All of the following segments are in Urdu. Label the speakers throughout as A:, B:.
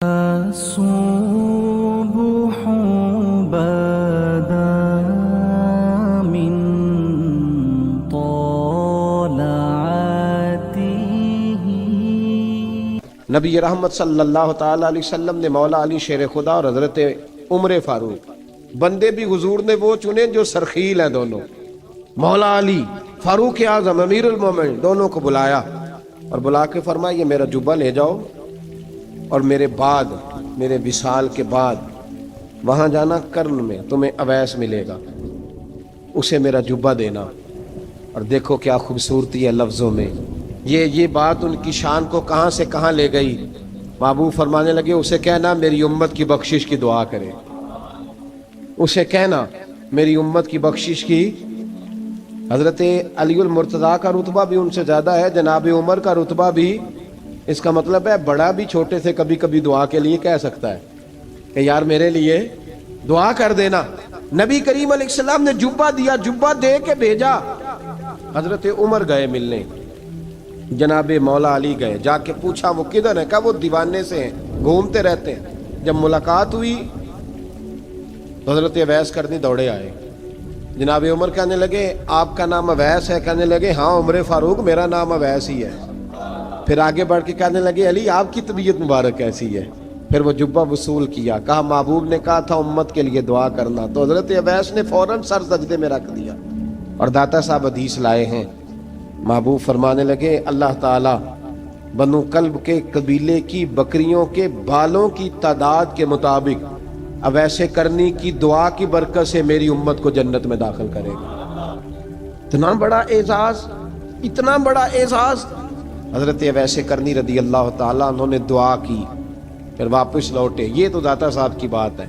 A: الصبح بدا من طلعته.
B: نبی رحمت صلی اللہ تعالیٰ علیہ وسلم نے مولا علی شیر خدا اور حضرت عمر فاروق بندے بھی حضور نے وہ چنے جو سرخیل ہیں دونوں. مولا علی فاروق اعظم امیر المومنین دونوں کو بلایا اور بلا کے فرمایا یہ میرا جبہ لے جاؤ اور میرے بعد میرے وصال کے بعد وہاں جانا کرن میں تمہیں اویس ملے گا، اسے میرا جبہ دینا. اور دیکھو کیا خوبصورتی ہے لفظوں میں. یہ بات ان کی شان کو کہاں سے کہاں لے گئی. محبوب فرمانے لگے اسے کہنا میری امت کی بخشش کی دعا کرے، اسے کہنا میری امت کی بخشش کی. حضرت علی المرتضیٰ کا رتبہ بھی ان سے زیادہ ہے، جناب عمر کا رتبہ بھی. اس کا مطلب ہے بڑا بھی چھوٹے سے کبھی کبھی دعا کے لیے کہہ سکتا ہے کہ یار میرے لیے دعا کر دینا. نبی کریم علیہ السلام نے جبہ دیا، جبہ دے کے بھیجا. حضرت عمر گئے ملنے، جناب مولا علی گئے، جا کے پوچھا وہ کدھر ہے، کہا وہ دیوانے سے ہیں، گھومتے رہتے ہیں. جب ملاقات ہوئی تو حضرت اویس کرنی دوڑے آئے. جناب عمر کہنے لگے آپ کا نام اویس ہے؟ کہنے لگے ہاں عمر فاروق میرا نام اویس ہی ہے. پھر آگے بڑھ کے کہنے لگے علی آپ کی طبیعت مبارک کیسی ہے؟ پھر وہ جبہ وصول کیا. کہا محبوب نے کہا تھا امت کے لیے دعا کرنا، تو حضرت اویس نے فوراً سر سجدے میں رکھ دیا. اور داتا صاحب حدیث لائے ہیں، محبوب فرمانے لگے اللہ تعالیٰ بنو کلب کے قبیلے کی بکریوں کے بالوں کی تعداد کے مطابق اویس کرنی کی دعا کی برکت سے میری امت کو جنت میں داخل کرے گا. اتنا بڑا اعزاز، اتنا بڑا اعزاز. حضرت اویس کرنی رضی اللہ تعالیٰ انہوں نے دعا کی، پھر واپس لوٹے. یہ تو داتا صاحب کی بات ہے.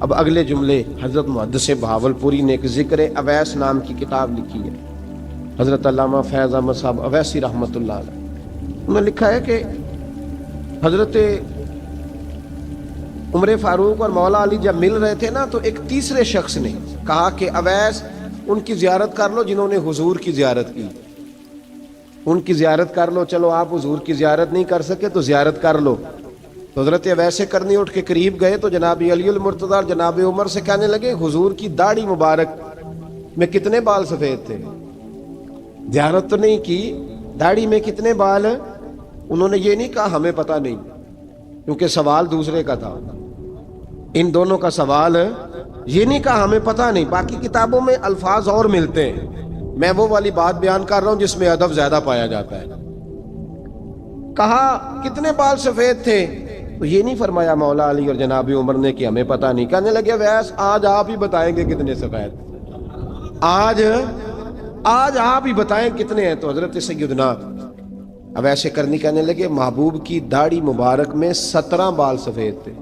B: اب اگلے جملے حضرت محدث بہاولپوری نے ایک ذکر اویس نام کی کتاب لکھی ہے، حضرت علامہ فیض احمد صاحب اویسی رحمۃ اللہ علیہ. انہوں نے لکھا ہے کہ حضرت عمر فاروق اور مولا علی جب مل رہے تھے نا، تو ایک تیسرے شخص نے کہا کہ اویس ان کی زیارت کر لو جنہوں نے حضور کی زیارت کی، ان کی زیارت کر لو. چلو آپ حضور کی زیارت نہیں کر سکے تو زیارت کر لو. تو حضرت اویس کرنی اٹھ کے قریب گئے تو جناب علی المرتضیٰ اور جناب عمر سے کہنے لگے حضور کی داڑھی مبارک میں کتنے بال سفید تھے؟ زیارت تو نہیں کی، داڑھی میں کتنے بال؟ انہوں نے یہ نہیں کہا ہمیں پتہ نہیں، کیونکہ سوال دوسرے کا تھا. ان دونوں کا سوال یہ نہیں کہا ہمیں پتہ نہیں. باقی کتابوں میں الفاظ اور ملتے ہیں، میں وہ والی بات بیان کر رہا ہوں جس میں ادب زیادہ پایا جاتا ہے. کہا کتنے بال سفید تھے؟ تو یہ نہیں فرمایا مولا علی اور جناب عمر نے کہ ہمیں پتہ نہیں. کہنے لگے ویس آج آپ ہی بتائیں گے کتنے سفید، آج آپ ہی بتائیں کتنے ہیں. تو حضرت سیدنا اویس کرنی کہنے لگے محبوب کی داڑھی مبارک میں 17 بال سفید تھے،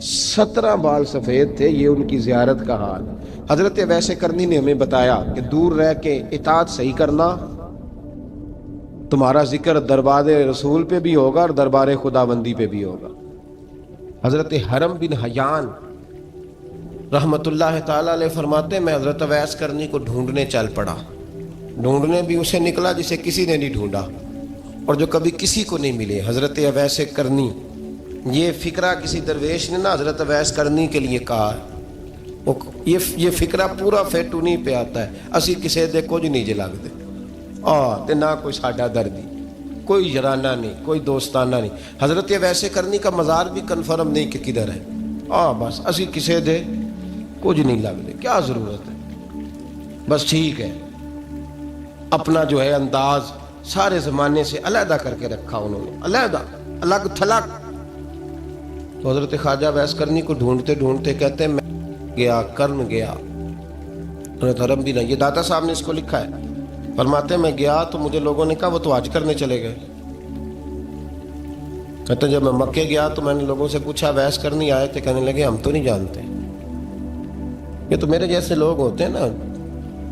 B: 17 بال سفید تھے. یہ ان کی زیارت کا حال. حضرت اویس کرنی نے ہمیں بتایا کہ دور رہ کے اطاعت صحیح کرنا، تمہارا ذکر دربار رسول پہ بھی ہوگا اور دربار خداوندی پہ بھی ہوگا. حضرت حرم بن حیان رحمت اللہ تعالیٰ علیہ فرماتے ہیں میں حضرت اویس کرنی کو ڈھونڈنے چل پڑا. ڈھونڈنے بھی اسے نکلا جسے کسی نے نہیں ڈھونڈا اور جو کبھی کسی کو نہیں ملے. حضرت اویس کرنی، یہ فکرہ کسی درویش نے نا حضرت اویس کرنی کے لیے کہا. یہ فکرہ پورا فیٹونی پہ آتا ہے، اسی کسے دے کچھ نہیں جے لگ دے تے نہ کوئی ساڈا دردی، کوئی یارانہ نہیں، کوئی دوستانہ نہیں. حضرت اویس کرنی کا مزار بھی کنفرم نہیں کہ کدھر ہے. بس اسی کسے دے کچھ نہیں لگ دے، کیا ضرورت ہے. بس ٹھیک ہے، اپنا جو ہے انداز سارے زمانے سے علیحدہ کر کے رکھا انہوں نے، علیحدہ، الگ تھلگ. تو حضرت خواجہ اویس کرنی کو ڈھونڈتے ڈھونڈتے کہتے ہیں میں گیا، کرن گیا. حضرت حرم بھی نہیں، یہ داتا صاحب نے اس کو لکھا ہے. فرماتے ہیں میں گیا تو مجھے لوگوں نے کہا وہ تو حج کرنے چلے گئے. کہتے ہیں جب میں مکے گیا تو میں نے لوگوں سے پوچھا اویس کرنی آئے تھے؟ کہنے لگے ہم تو نہیں جانتے. یہ تو میرے جیسے لوگ ہوتے ہیں نا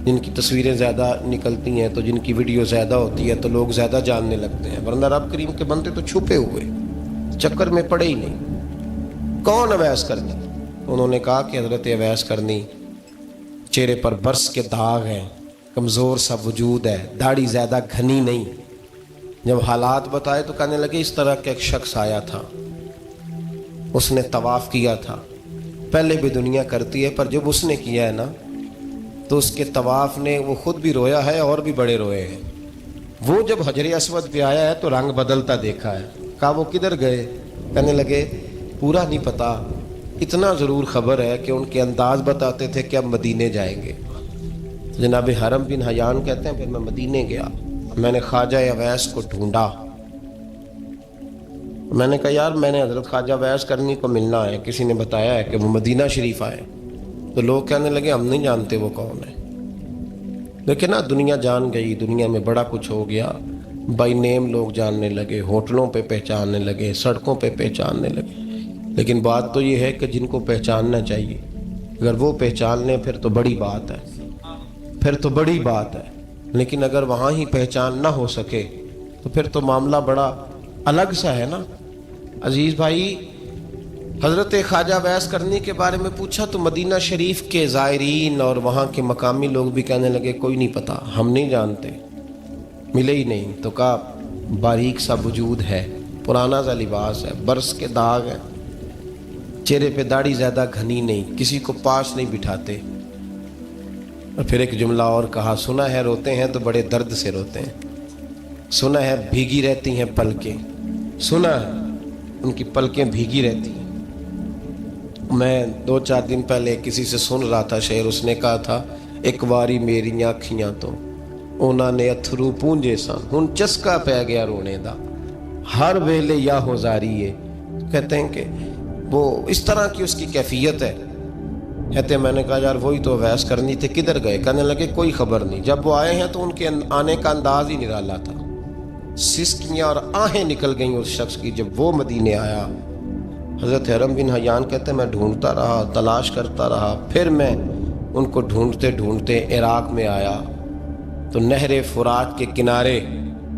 B: جن کی تصویریں زیادہ نکلتی ہیں تو جن کی ویڈیو زیادہ ہوتی ہے تو لوگ زیادہ جاننے لگتے ہیں، ورنہ رب کریم کے بندے تو چھپے ہوئے چکر میں پڑے ہی نہیں. کون اویس کرنی؟ انہوں نے کہا کہ حضرت اویس کرنی، چہرے پر برس کے داغ ہیں، کمزور سا وجود ہے، داڑھی زیادہ گھنی نہیں. جب حالات بتائے تو کہنے لگے اس طرح کا ایک شخص آیا تھا اس نے طواف کیا تھا، پہلے بھی دنیا کرتی ہے، پر جب اس نے کیا ہے نا تو اس کے طواف نے وہ خود بھی رویا ہے اور بھی بڑے روئے ہیں۔ وہ جب حجر اسود پہ آیا ہے تو رنگ بدلتا دیکھا ہے۔ کہا وہ کدھر گئے؟ کہنے لگے پورا نہیں پتا، اتنا ضرور خبر ہے کہ ان کے انداز بتاتے تھے کہ اب مدینے جائیں گے۔ جناب حرم بن حیان کہتے ہیں پھر میں مدینے گیا، میں نے خواجہ اویس کو ڈھونڈا، میں نے کہا یار میں نے حضرت خواجہ اویس کرنی کو ملنا ہے، کسی نے بتایا ہے کہ وہ مدینہ شریف آئے، تو لوگ کہنے لگے ہم نہیں جانتے وہ کون ہے۔ لیکن نا دنیا جان گئی، دنیا میں بڑا کچھ ہو گیا، بائی نیم لوگ جاننے لگے، ہوٹلوں پہ پہچاننے لگے، سڑکوں پہ پہچاننے لگے۔ لیکن بات تو یہ ہے کہ جن کو پہچاننا چاہیے اگر وہ پہچان لیں پھر تو بڑی بات ہے، پھر تو بڑی بات ہے۔ لیکن اگر وہاں ہی پہچان نہ ہو سکے تو پھر تو معاملہ بڑا الگ سا ہے نا۔ عزیز بھائی، حضرت خواجہ اویس کرنی کے بارے میں پوچھا تو مدینہ شریف کے زائرین اور وہاں کے مقامی لوگ بھی کہنے لگے کوئی نہیں پتا، ہم نہیں جانتے، ملے ہی نہیں۔ تو کہا باریک سا وجود ہے، پرانا سا لباس ہے، برس کے داغ ہیں، چہرے پہ داڑھی زیادہ گھنی نہیں، کسی کو پاس نہیں بٹھاتے۔ اور پھر ایک جملہ اور کہا، سنا ہے روتے ہیں تو بڑے درد سے روتے ہیں، سنا ہے بھیگی رہتی ہیں پلکیں، سنا ہے ان کی پلکیں بھیگی رہتی ہیں۔ میں 2-4 دن پہلے کسی سے سن رہا تھا شعر، اس نے کہا تھا ایک واری میری آنکھیاں تو انہوں نے اتھرو پونجے سن، ہن چسکا پہ گیا رونے دا، ہر ویلے یا ہوزاری ہے۔ کہتے ہیں کہ وہ اس طرح کی اس کی کیفیت ہے۔ کہتے ہیں میں نے کہا یار وہی تو اویس کرنی تھے، کدھر گئے؟ کہنے لگے کوئی خبر نہیں، جب وہ آئے ہیں تو ان کے آنے کا انداز ہی نرالا تھا، سسکیاں اور آہیں نکل گئیں اس شخص کی جب وہ مدینے آیا۔ حضرت حرم بن حیان کہتے ہیں میں ڈھونڈتا رہا، تلاش کرتا رہا، پھر میں ان کو ڈھونڈتے ڈھونڈتے عراق میں آیا تو نہر فرات کے کنارے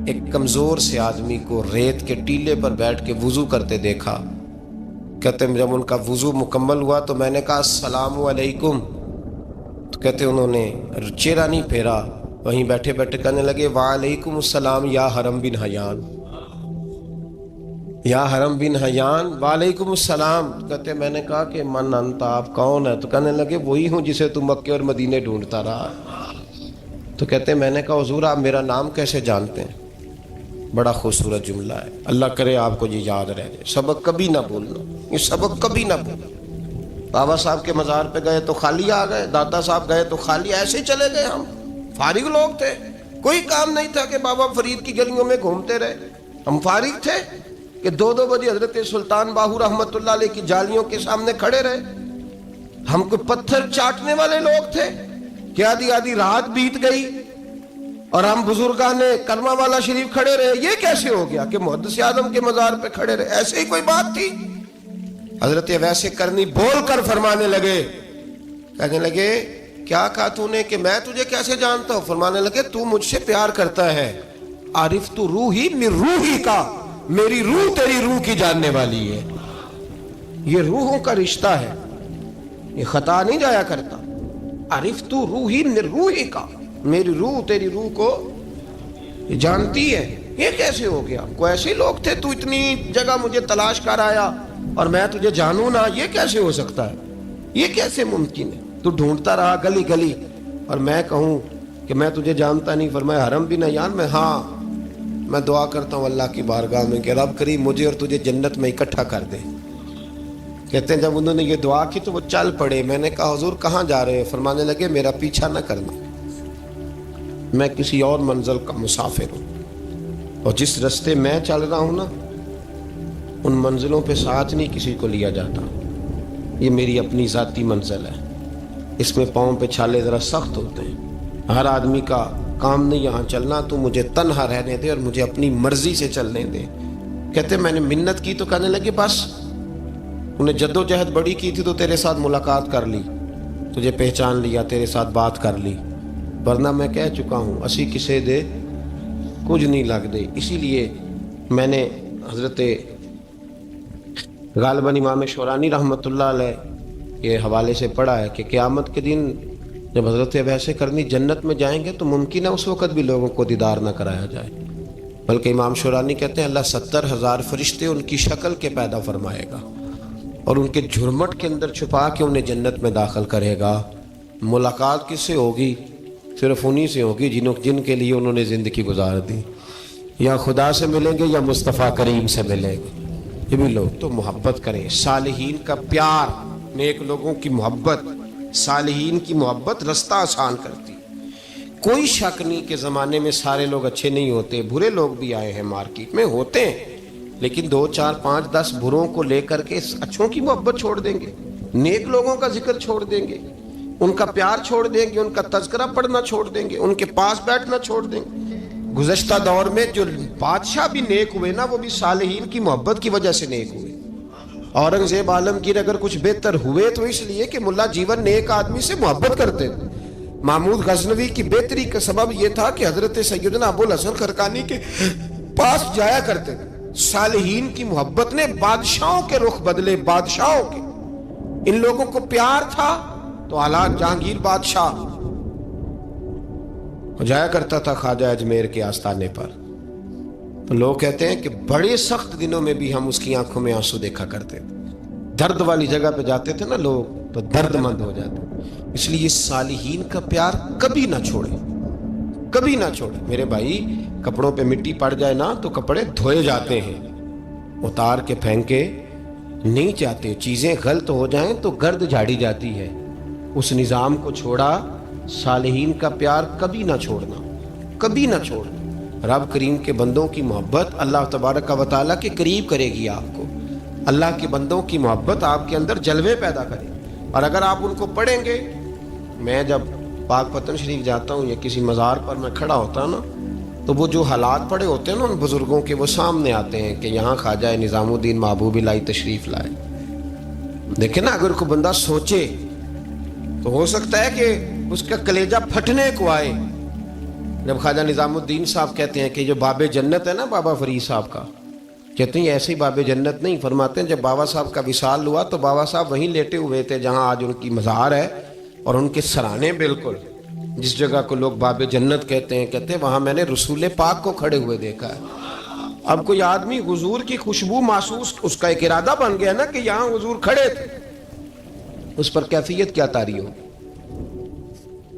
B: ایک کمزور سے آدمی کو ریت کے ٹیلے پر بیٹھ کے وضو کرتے دیکھا۔ کہتے ہیں جب ان کا وضو مکمل ہوا تو میں نے کہا السلام علیکم، تو کہتے انہوں نے چہرہ نہیں پھیرا، وہیں بیٹھے بیٹھے کہنے لگے وعلیکم السلام یا حرم بن حیان، یا حرم بن حیان وعلیکم السلام۔ کہتے میں نے کہا کہ من انت، آپ کون ہے؟ تو کہنے لگے وہی ہوں جسے تم مکے اور مدینے ڈھونڈتا رہا۔ تو کہتے میں نے کہا حضور آپ میرا نام کیسے جانتے ہیں؟ بڑا خوبصورت جملہ ہے، اللہ کرے آپ کو یہ یاد رہ جائے، سبق کبھی نہ بھولنا، یہ سبق کبھی نہ بھولنا۔ بابا صاحب کے مزار پہ گئے تو خالی آ گئے، دادا صاحب گئے تو خالی، ایسے ہی چلے گئے۔ ہم فارغ لوگ تھے، کوئی کام نہیں تھا کہ بابا فرید کی گلیوں میں گھومتے رہے، ہم فارغ تھے کہ 2 بجے حضرت سلطان باہو رحمت اللہ علیہ کی جالیوں کے سامنے کھڑے رہے۔ ہم کوئی پتھر چاٹنے والے لوگ تھے کہ آدھی رات بیت گئی اور ہم بزرگان کرما والا شریف کھڑے رہے؟ یہ کیسے ہو گیا کہ محدث اعظم کے مزار پہ کھڑے رہے؟ ایسے ہی کوئی بات تھی؟ حضرت اویس کرنی بول کر فرمانے لگے، کہنے لگے کیا کہا تو نے کہ میں تجھے کیسے جانتا ہوں؟ فرمانے لگے تو مجھ سے پیار کرتا ہے، عارف تو روحی من روحی کا، میری روح تیری روح کی جاننے والی ہے۔ یہ روحوں کا رشتہ ہے، یہ خطا نہیں جایا کرتا۔ عارف تو روحی من روحی کا، میری روح تیری روح کو جانتی ہے۔ یہ کیسے ہو گیا؟ کوئی ایسے لوگ تھے تو اتنی جگہ مجھے تلاش کر آیا اور میں تجھے جانوں نہ؟ یہ کیسے ہو سکتا ہے؟ یہ کیسے ممکن ہے؟ تو ڈھونڈتا رہا گلی گلی اور میں کہوں کہ میں تجھے جانتا نہیں؟ فرمایا حرم بن حیان میں، ہاں میں دعا کرتا ہوں اللہ کی بارگاہ میں کہ رب کریم مجھے اور تجھے جنت میں اکٹھا کر دے۔ کہتے ہیں جب انہوں نے یہ دعا کی تو وہ چل پڑے۔ میں نے کہا حضور کہاں جا رہے ہیں؟ فرمانے لگے میرا پیچھا نہ کرنا، میں کسی اور منزل کا مسافر ہوں، اور جس رستے میں چل رہا ہوں نا ان منزلوں پہ ساتھ نہیں کسی کو لیا جاتا، یہ میری اپنی ذاتی منزل ہے، اس میں پاؤں پہ چھالے ذرا سخت ہوتے ہیں، ہر آدمی کا کام نہیں یہاں چلنا، تو مجھے تنہا رہنے دے اور مجھے اپنی مرضی سے چلنے دے۔ کہتے میں نے منت کی تو کہنے لگے بس انہیں جد و جہد بڑی کی تھی تو تیرے ساتھ ملاقات کر لی، تجھے پہچان لیا، تیرے ساتھ بات کر لی، ورنہ میں کہہ چکا ہوں اسی کسے دے کچھ نہیں لگ دے۔ اسی لیے میں نے حضرت غالباً امام شورانی رحمۃ اللہ علیہ کے حوالے سے پڑھا ہے کہ قیامت کے دن جب حضرت اویس کرنی جنت میں جائیں گے تو ممکن ہے اس وقت بھی لوگوں کو دیدار نہ کرایا جائے، بلکہ امام شورانی کہتے ہیں اللہ 70,000 فرشتے ان کی شکل کے پیدا فرمائے گا، اور ان کے جھرمٹ کے اندر چھپا کے انہیں جنت میں داخل کرے گا۔ ملاقات کس سے ہوگی؟ صرف انہی سے ہوگی جن کے لیے انہوں نے زندگی گزار دی۔ یا خدا سے ملیں گے یا مصطفیٰ کریم سے ملیں گے۔ یہ بھی لوگ تو محبت کریں، صالحین کا پیار، نیک لوگوں کی محبت، صالحین کی محبت رستہ آسان کرتی۔ کوئی شک نہیں کہ زمانے میں سارے لوگ اچھے نہیں ہوتے، برے لوگ بھی آئے ہیں مارکیٹ میں، ہوتے ہیں، لیکن 2 4 5 10 بروں کو لے کر کے اچھوں کی محبت چھوڑ دیں گے، نیک لوگوں کا ذکر چھوڑ دیں گے، ان کا پیار چھوڑ دیں گے، ان کا تذکرہ پڑھنا چھوڑ دیں گے، ان کے پاس بیٹھنا چھوڑ دیں گے۔ گزشتہ دور میں جو بادشاہ بھی نیک ہوئے نا، وہ بھی صالحین کی محبت کی وجہ سے نیک ہوئے۔ اورنگزیب عالمگیر اگر کچھ بہتر ہوئے تو اس لیے کہ ملا جیون نیک آدمی سے محبت کرتے تھے۔ محمود غزنوی کی بہتری کا سبب یہ تھا کہ حضرت سیدنا ابوالحسن خرقانی کے پاس جایا کرتے تھے۔ صالحین کی محبت نے بادشاہوں کے رخ بدلے، بادشاہوں کے۔ ان لوگوں کو پیار تھا تو اعلیٰ جہانگیر بادشاہ جایا کرتا تھا خواجہ اجمیر کے آستانے پر، تو لوگ کہتے ہیں کہ بڑے سخت دنوں میں بھی ہم اس کی آنکھوں میں آنسو دیکھا کرتے تھے۔ درد والی جگہ پہ جاتے تھے نا لوگ تو درد مند ہو جاتے۔ اس لیے صالحین کا پیار کبھی نہ چھوڑے، کبھی نہ چھوڑے۔ میرے بھائی، کپڑوں پہ مٹی پڑ جائے نا تو کپڑے دھوئے جاتے ہیں، اتار کے پھینکے نہیں جاتے۔ چیزیں غلط ہو جائیں تو گرد جھاڑی جاتی ہے۔ اس نظام کو چھوڑا، صالحین کا پیار کبھی نہ چھوڑنا، کبھی نہ چھوڑنا۔ رب کریم کے بندوں کی محبت اللہ تبارک و تعالیٰ کے قریب کرے گی آپ کو۔ اللہ کے بندوں کی محبت آپ کے اندر جلوے پیدا کرے، اور اگر آپ ان کو پڑھیں گے۔ میں جب پاک پتن شریف جاتا ہوں یا کسی مزار پر میں کھڑا ہوتا ہوں نا، تو وہ جو حالات پڑے ہوتے ہیں نا ان بزرگوں کے، وہ سامنے آتے ہیں کہ یہاں خواجہ نظام الدین محبوب الہی تشریف لائے۔ دیکھیں نا، اگر کوئی بندہ سوچے تو ہو سکتا ہے کہ اس کا کلیجہ پھٹنے کو آئے جب خواجہ نظام الدین صاحب کہتے ہیں کہ جو باب جنت ہے نا بابا فرید صاحب کا، کہتے ہیں ایسی باب جنت نہیں، فرماتے ہیں جب بابا صاحب کا وصال ہوا تو بابا صاحب وہیں لیٹے ہوئے تھے جہاں آج ان کی مزار ہے، اور ان کے سرانے بالکل جس جگہ کو لوگ باب جنت کہتے ہیں وہاں میں نے رسول پاک کو کھڑے ہوئے دیکھا ہے۔ اب کوئی آدمی حضور کی خوشبو محسوس، اس کا ایک ارادہ بن گیا نا کہ یہاں حضور کھڑے تھے، اس پر کیفیت کیا طاری ہوگی،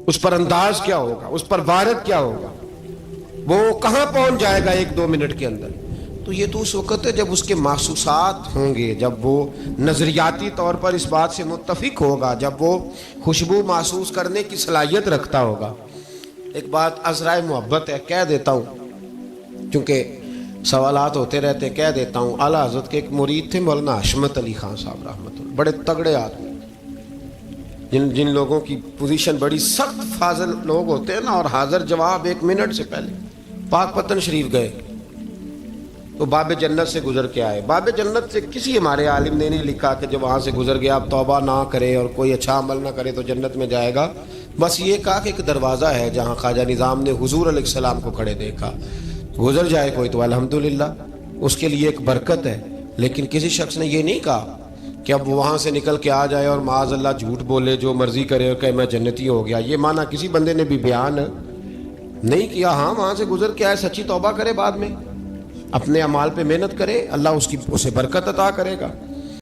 B: اس پر انداز کیا ہوگا، اس پر وارد کیا ہوگا، وہ کہاں پہنچ جائے گا 1-2 منٹ کے اندر۔ تو یہ تو اس وقت ہے جب اس کے محسوسات ہوں گے، جب وہ نظریاتی طور پر اس بات سے متفق ہوگا، جب وہ خوشبو محسوس کرنے کی صلاحیت رکھتا ہوگا۔ ایک بات عذرائے محبت ہے، کہہ دیتا ہوں کیونکہ سوالات ہوتے رہتے، کہہ دیتا ہوں۔ اعلیٰ حضرت کے ایک مرید تھے مولانا حشمت علی خان صاحب رحمۃ اللہ، بڑے تگڑے آدمی، جن لوگوں کی پوزیشن بڑی سخت فاضل لوگ ہوتے ہیں نا، اور حاضر جواب 1 منٹ سے پہلے۔ پاک پتن شریف گئے تو باب جنت سے گزر کے آئے۔ باب جنت سے کسی ہمارے عالم نے نہیں لکھا کہ جب وہاں سے گزر گیا اب توبہ نہ کرے اور کوئی اچھا عمل نہ کرے تو جنت میں جائے گا، بس یہ کہا کہ ایک دروازہ ہے جہاں خواجہ نظام نے حضور علیہ السلام کو کھڑے دیکھا، گزر جائے کوئی تو الحمدللہ اس کے لیے ایک برکت ہے۔ لیکن کسی شخص نے یہ نہیں کہا کہ اب وہاں سے نکل کے آ جائے اور معاذ اللہ جھوٹ بولے، جو مرضی کرے اور کہے میں جنتی ہو گیا۔ یہ معنی کسی بندے نے بھی بیان نہیں کیا۔ ہاں، وہاں سے گزر کے آئے، سچی توبہ کرے، بعد میں اپنے اعمال پہ محنت کرے، اللہ اسے برکت عطا کرے گا۔